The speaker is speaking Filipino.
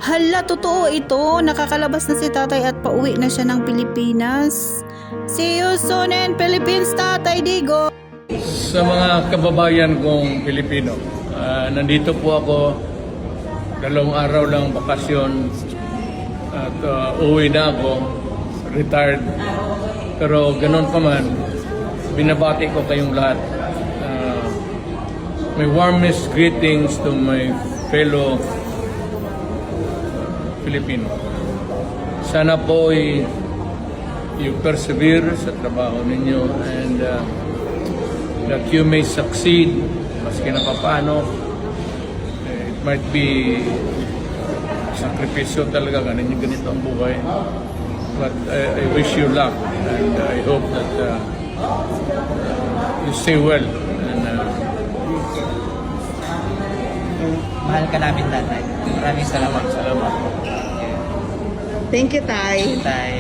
Hala, totoo ito. Nakakalabas na si tatay at pauwi na siya ng Pilipinas. See you soon in Philippines, Tatay Digo! Sa mga kababayan kong Pilipino, nandito po ako, 2 araw lang bakasyon at uwi na ako, retired. Pero ganun pa man, binabati ko kayong lahat. My warmest greetings to my fellow Filipino. Sana po you persevere sa trabaho ninyo and that you may succeed maski na paano. It might be sakripisyo talaga, ganito ang buhay. But I wish you luck and I hope that you stay well. And, Mahal ka namin, tatay. Maraming salamat. salamat. Thank you, Tay. Tay.